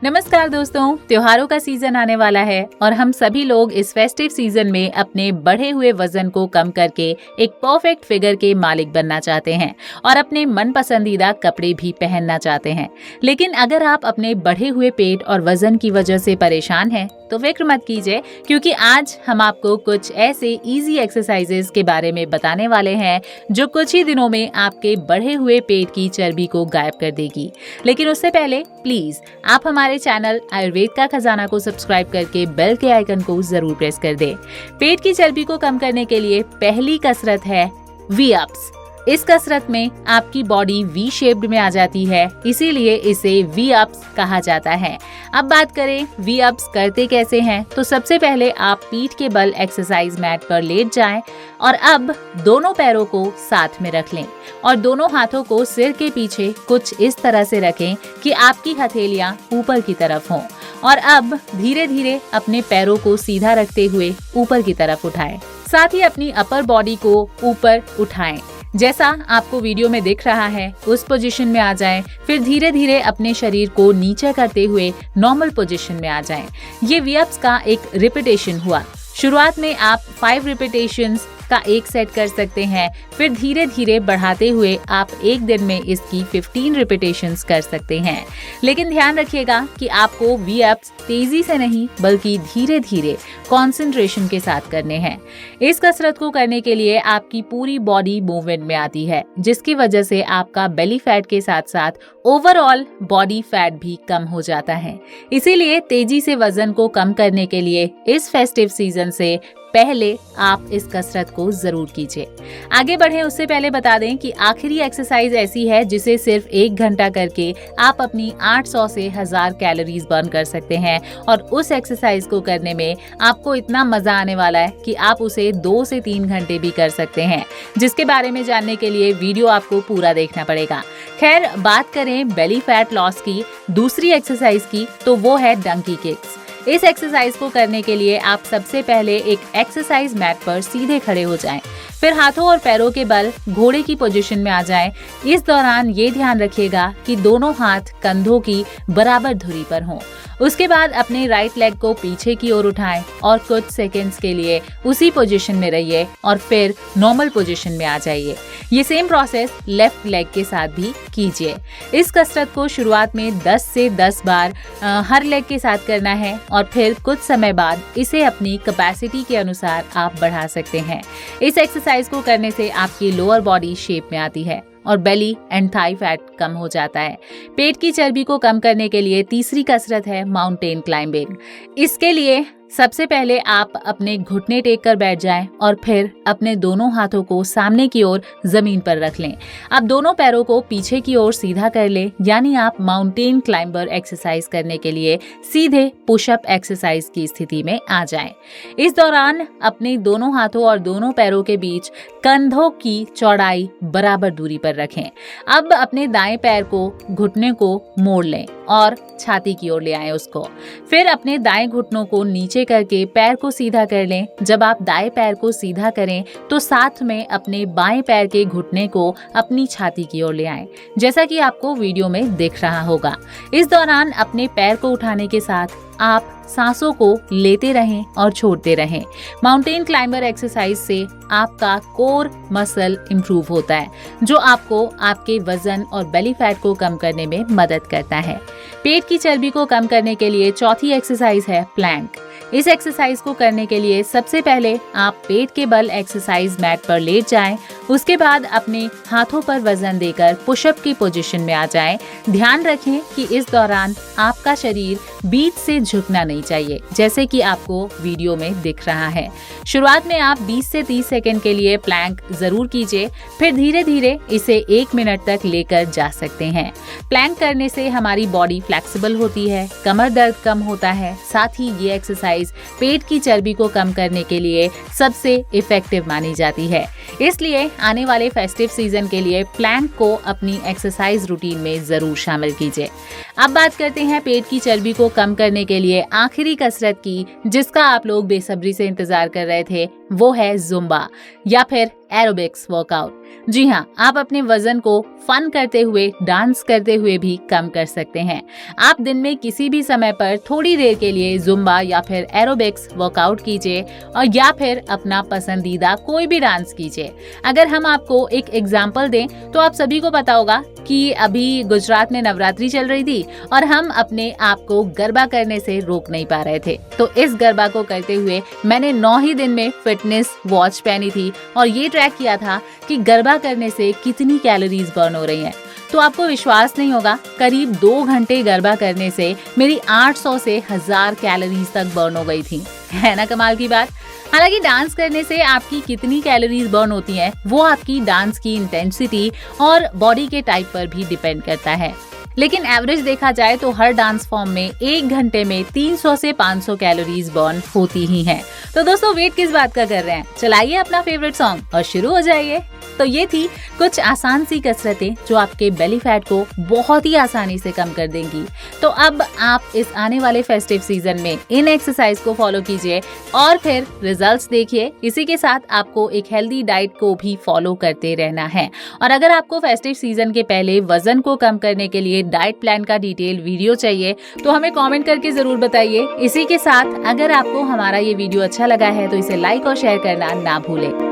नमस्कार दोस्तों, त्योहारों का सीजन आने वाला है और हम सभी लोग इस फेस्टिव सीजन में अपने बढ़े हुए वजन को कम करके एक परफेक्ट फिगर के मालिक बनना चाहते हैं और अपने मन पसंदीदा कपड़े भी पहनना चाहते हैं। लेकिन अगर आप अपने बढ़े हुए पेट और वजन की वजह से परेशान हैं तो फिक्र मत कीजिए, क्योंकि आज हम आपको कुछ ऐसे इजी एक्सरसाइजेस के बारे में बताने वाले हैं जो कुछ ही दिनों में आपके बढ़े हुए पेट की चर्बी को गायब कर देगी। लेकिन उससे पहले प्लीज आप हमारे चैनल आयुर्वेद का खजाना को सब्सक्राइब करके बेल के आइकन को जरूर प्रेस कर दें। पेट की चर्बी को कम करने के लिए पहली कसरत है वी अप्स। इस कसरत में आपकी बॉडी वी शेप्ड में आ जाती है, इसीलिए इसे वी अप्स कहा जाता है। अब बात करें वी अप्स करते कैसे हैं, तो सबसे पहले आप पीठ के बल एक्सरसाइज मैट पर लेट जाएं और अब दोनों पैरों को साथ में रख लें और दोनों हाथों को सिर के पीछे कुछ इस तरह से रखें कि आपकी हथेलियां ऊपर की तरफ हों और अब धीरे धीरे अपने पैरों को सीधा रखते हुए ऊपर की तरफ उठाएं। साथ ही अपनी अपर बॉडी को ऊपर उठाएं, जैसा आपको वीडियो में दिख रहा है उस पोजीशन में आ जाएं। फिर धीरे धीरे अपने शरीर को नीचे करते हुए नॉर्मल पोजीशन में आ जाएं। ये वी अप्स का एक रिपीटेशन हुआ। शुरुआत में आप 5 रिपीटेशंस का एक सेट कर सकते हैं, फिर धीरे धीरे बढ़ाते हुए आप एक दिन में इसकी 15 रिपीटेशंस कर सकते हैं। लेकिन ध्यान रखिएगा कि आपको वी अप्स तेजी से नहीं बल्कि धीरे धीरे कंसंट्रेशन के साथ करने हैं। इस कसरत को करने के लिए आपकी पूरी बॉडी मूवमेंट में आती है, जिसकी वजह से आपका बेली फैट के साथ साथ ओवरऑल बॉडी फैट भी कम हो जाता है। इसीलिए तेजी से वजन को कम करने के लिए इस फेस्टिव सीजन से पहले आप इस कसरत को जरूर कीजिए। आगे बढ़े उससे पहले बता दें कि आखिरी एक्सरसाइज ऐसी है जिसे सिर्फ 1 घंटा करके आप अपनी 800 से 1000 कैलोरीज बर्न कर सकते हैं और उस एक्सरसाइज को करने में आपको इतना मजा आने वाला है कि आप उसे 2 से 3 घंटे भी कर सकते हैं, जिसके बारे में जानने के लिए वीडियो आपको पूरा देखना पड़ेगा। खैर, बात करें बेली फैट लॉस की दूसरी एक्सरसाइज की, तो वो है डंकी किक्स। इस एक्सरसाइज को करने के लिए आप सबसे पहले एक एक्सरसाइज मैट पर सीधे खड़े हो जाएं, फिर हाथों और पैरों के बल घोड़े की पोजीशन में आ जाएं। इस दौरान ये ध्यान रखिएगा कि दोनों हाथ कंधों की बराबर धुरी पर हों। उसके बाद अपने राइट लेग को पीछे की ओर उठाएं और कुछ सेकंड्स के लिए उसी पोजीशन में रहिए और फिर नॉर्मल पोजीशन में आ जाइए। ये सेम प्रोसेस लेफ्ट लेग के साथ भी कीजिए। इस कसरत को शुरुआत में 10 से 10 बार हर लेग के साथ करना है और फिर कुछ समय बाद इसे अपनी कैपेसिटी के अनुसार आप बढ़ा सकते हैं। इस एक्सरसाइज को करने से आपकी लोअर बॉडी शेप में आती है और बेली एंड थाई फैट कम हो जाता है। पेट की चर्बी को कम करने के लिए तीसरी कसरत है माउंटेन क्लाइंबिंग। इसके लिए सबसे पहले आप अपने घुटने टेक कर बैठ जाएं और फिर अपने दोनों हाथों को सामने की ओर जमीन पर रख लें। अब दोनों पैरों को पीछे की ओर सीधा कर लें, यानी आप माउंटेन क्लाइंबर एक्सरसाइज करने के लिए सीधे पुशअप एक्सरसाइज की स्थिति में आ जाएं। इस दौरान अपने दोनों हाथों और दोनों पैरों के बीच कंधों की चौड़ाई बराबर दूरी पर रखें। अब अपने दाएं पैर को घुटने को मोड़ लें और छाती की ओर ले आएं उसको। फिर अपने दाएं घुटनों को नीचे करके पैर को सीधा कर लें। जब आप दाएं पैर को सीधा करें तो साथ में अपने बाएं पैर के घुटने को अपनी छाती की ओर ले आएं, जैसा कि आपको वीडियो में दिख रहा होगा। इस दौरान अपने पैर को उठाने के साथ आप सांसों को लेते रहें और छोड़ते रहें। माउंटेन क्लाइंबर एक्सरसाइज से आपका कोर मसल इंप्रूव होता है, जो आपको आपके वजन और बेली फैट को कम करने में मदद करता है। पेट की चर्बी को कम करने के लिए चौथी एक्सरसाइज है प्लैंक। इस एक्सरसाइज को करने के लिए सबसे पहले आप पेट के बल एक्सरसाइज मैट पर लेट जाएं। उसके बाद अपने हाथों पर वजन देकर पुशअप की पोजीशन में आ जाएं। ध्यान रखें कि इस दौरान आपका शरीर बीच से झुकना नहीं चाहिए, जैसे कि आपको वीडियो में दिख रहा है। शुरुआत में आप 20 से 30 सेकंड के लिए प्लैंक जरूर कीजिए, फिर धीरे धीरे इसे 1 मिनट तक लेकर जा सकते हैं। प्लैंक करने से हमारी बॉडी फ्लेक्सिबल होती है, कमर दर्द कम होता है। साथ ही ये एक्सरसाइज पेट की चर्बी को कम करने के लिए सबसे इफेक्टिव मानी जाती है। इसलिए आने वाले फेस्टिव सीजन के लिए प्लैंक को अपनी एक्सरसाइज रूटीन में जरूर शामिल कीजिए। अब बात करते हैं पेट की चर्बी को कम करने के लिए आखिरी कसरत की, जिसका आप लोग बेसब्री से इंतजार कर रहे थे, वो है जुम्बा या फिर एरोबिक्स वर्कआउट। जी हाँ, आप अपने वजन को फन करते हुए, डांस करते हुए भी कम कर सकते हैं। आप दिन में किसी भी समय पर थोड़ी देर के लिए जुम्बा या फिर एरोबिक्स वर्कआउट कीजिए और या फिर अपना पसंदीदा कोई भी डांस कीजिए। अगर हम आपको एक एग्जाम्पल दें तो आप सभी को पता होगा कि अभी गुजरात में नवरात्रि चल रही थी और हम अपने आप को गरबा करने से रोक नहीं पा रहे थे। तो इस गरबा को करते हुए मैंने 9 ही दिन में फिटनेस वॉच पहनी थी और ये ट्रैक किया था कि गरबा करने से कितनी कैलोरीज बर्न हो रही हैं। तो आपको विश्वास नहीं होगा, करीब 2 घंटे गरबा करने से मेरी 800 से 1000 कैलोरीज तक बर्न हो गई थी। है ना कमाल की बात। हालांकि डांस करने से आपकी कितनी कैलोरीज बर्न होती हैं, वो आपकी डांस की इंटेंसिटी और बॉडी के टाइप पर भी डिपेंड करता है। लेकिन एवरेज देखा जाए तो हर डांस फॉर्म में 1 घंटे में 300 से 500 कैलोरीज बर्न होती ही हैं। तो दोस्तों वेट किस बात का कर रहे हैं, चलाइए अपना फेवरेट सॉन्ग और शुरू हो जाइए। तो ये थी कुछ आसान सी कसरतें जो आपके बेली फैट को बहुत ही आसानी से कम कर देंगी। तो अब आप इस आने वाले फेस्टिव सीजन में इन एक्सरसाइज को फॉलो कीजिए और फिर रिजल्ट्स देखिए। इसी के साथ आपको एक हेल्दी डाइट को भी फॉलो करते रहना है। और अगर आपको फेस्टिव सीजन के पहले वजन को कम करने के लिए डाइट प्लान का डिटेल वीडियो चाहिए तो हमें कमेंट करके जरूर बताइए। इसी के साथ अगर आपको हमारा ये वीडियो अच्छा लगा है तो इसे लाइक और शेयर करना ना भूलें।